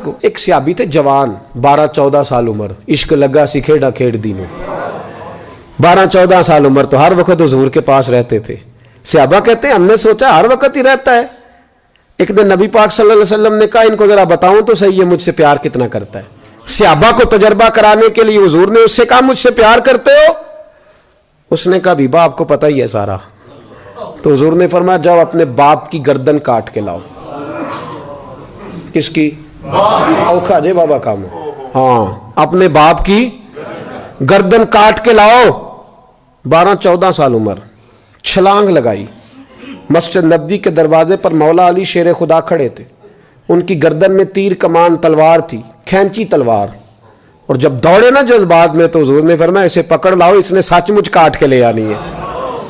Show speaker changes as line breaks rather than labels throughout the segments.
کو ایک صحابی تھے جوان 12-14 سال عمر, عشق لگا سی کھیڑا کھیڑ دینوں, 12-14 سال عمر تو ہر وقت حضور کے پاس رہتے تھے. صحابہ کہتے ہیں ہم نے سوچا ہر وقت ہی رہتا ہے. ایک دن نبی پاک صلی اللہ علیہ وسلم نے کہا ان کو ذرا بتاؤں تو صحیح ہے مجھ سے پیار کتنا کرتا ہے. صحابہ کو تجربہ کرانے کے لیے حضور نے اس سے کہا مجھ سے پیار کرتے ہو؟ اس نے کہا بیبا آپ کو پتہ ہی ہے سارا. تو حضور نے فرمایا جاؤ اپنے باپ کی گردن کاٹ کے لاؤ. کس کی؟ اوکھا جے بابا کام. ہاں اپنے باپ کی گردن کاٹ کے لاؤ. 12-14 سال عمر, چھلانگ لگائی. مسجد نبوی کے دروازے پر مولا علی شیر خدا کھڑے تھے. ان کی گردن میں تیر کمان تلوار تھی, کھینچی تلوار. اور جب دوڑے نا جذبات میں تو حضور نے فرمایا اسے پکڑ لاؤ, اس نے سچ مچ کاٹ کے لے آنی ہے.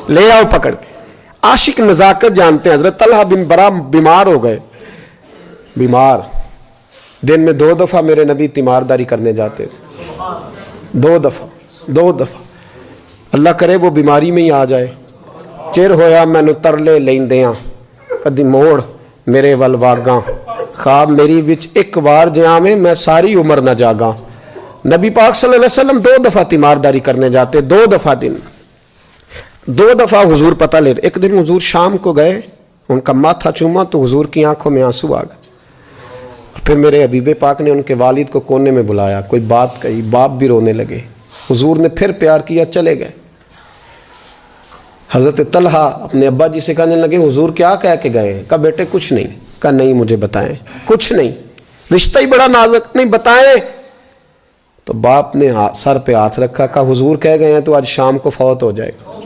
لے آؤ پکڑ کے. عاشق نزاکت جانتے ہیں. حضرت طلحہ بن برا بیمار ہو گئے. بیمار, دن میں 2 دفعہ میرے نبی تیمارداری کرنے جاتے تھے. 2 دفعہ. اللہ کرے وہ بیماری میں ہی آ جائے. چر ہویا مینو ترلے لیندیاں کدی موڑ میرے ول واگاں, خواب میری وچ ایک وار جہاں میں ساری عمر نہ جاگاں. نبی پاک صلی اللہ علیہ وسلم 2 دفعہ تیمارداری کرنے جاتے, 2 دفعہ دن, 2 دفعہ حضور پتہ لے. ایک دن حضور شام کو گئے, ان کا ماتھا چوما تو حضور کی آنکھوں میں آنسو آ گئے. پھر میرے حبیب پاک نے ان کے والد کو کونے میں بلایا, کوئی بات کہی, باپ بھی رونے لگے. حضور نے پھر پیار کیا, چلے گئے. حضرت طلحہ اپنے ابا جی سے کہنے لگے حضور کیا کہہ کے گئے؟ کہا بیٹے کچھ نہیں. کہا نہیں مجھے بتائیں. کچھ نہیں, رشتہ ہی بڑا نازک, نہیں بتائیں. تو باپ نے سر پہ ہاتھ رکھا, کہا حضور کہہ گئے ہیں تو آج شام کو فوت ہو جائے گا.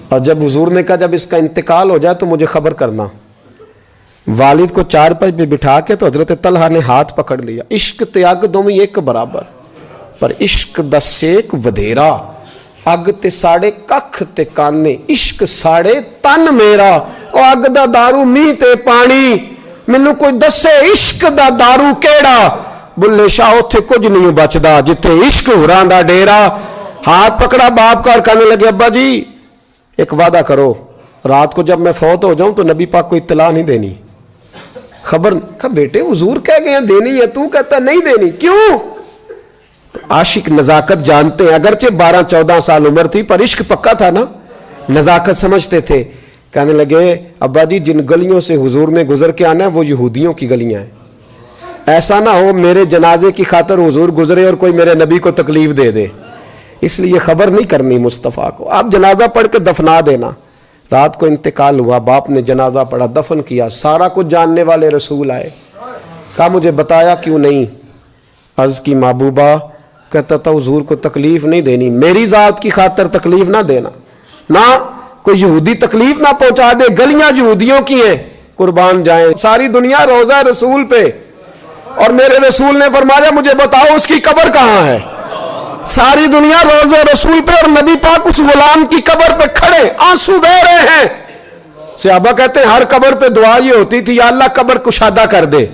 اور جب حضور نے کہا جب اس کا انتقال ہو جائے تو مجھے خبر کرنا. والد کو چارپائی پہ بٹھا کے تو حضرت طلحہ نے ہاتھ پکڑ لیا. عشق تیاگ دومی ایک برابر, پر عشق دا سیک ودھیرا. اگ تے ساڑے ککھ تے کانے, عشق ساڑے تن میرا. او اگ دا دارو می تے پانی, مینوں کوئی دسے عشق دا دارو کیڑا. بلے شاہ اتھے کچھ نہیں بچدا جتھے عشق ہوراں دا ڈیرا. ہاتھ پکڑا باپ کا اور کہنے لگے ابا جی ایک وعدہ کرو, رات کو جب میں فوت ہو جاؤں تو نبی پاک کو اطلاع نہیں دینی, خبر. کہا بیٹے حضور کہہ گئے ہیں دینی ہے, تو کہتا نہیں دینی, کیوں؟ عاشق نزاکت جانتے ہیں. اگرچہ 12-14 سال عمر تھی پر عشق پکا تھا نا, نزاکت سمجھتے تھے. کہنے لگے ابا جی جن گلیوں سے حضور نے گزر کے آنا ہے وہ یہودیوں کی گلیاں ہیں. ایسا نہ ہو میرے جنازے کی خاطر حضور گزرے اور کوئی میرے نبی کو تکلیف دے دے, اس لیے خبر نہیں کرنی مصطفیٰ کو. آپ جنازہ پڑھ کے دفنا دینا. رات کو انتقال ہوا, باپ نے جنازہ پڑھا, دفن کیا. سارا کچھ جاننے والے رسول آئے. کہا مجھے بتایا کیوں نہیں؟ عرض کی محبوبہ, کہتا تھا حضور کو تکلیف نہیں دینی, میری ذات کی خاطر تکلیف نہ دینا, نہ کوئی یہودی تکلیف نہ پہنچا دے. گلیاں یہودیوں کی ہیں, قربان جائیں. ساری دنیا روضہ رسول پہ, اور میرے رسول نے فرمایا مجھے بتاؤ اس کی قبر کہاں ہے. ساری دنیا روضہ رسول پہ, اور نبی پاک اس غلام کی قبر پہ کھڑے آنسو بہ رہے ہیں. صحابہ کہتے ہیں ہر قبر پہ دعا یہ ہوتی تھی یا اللہ قبر کشادہ کر دے.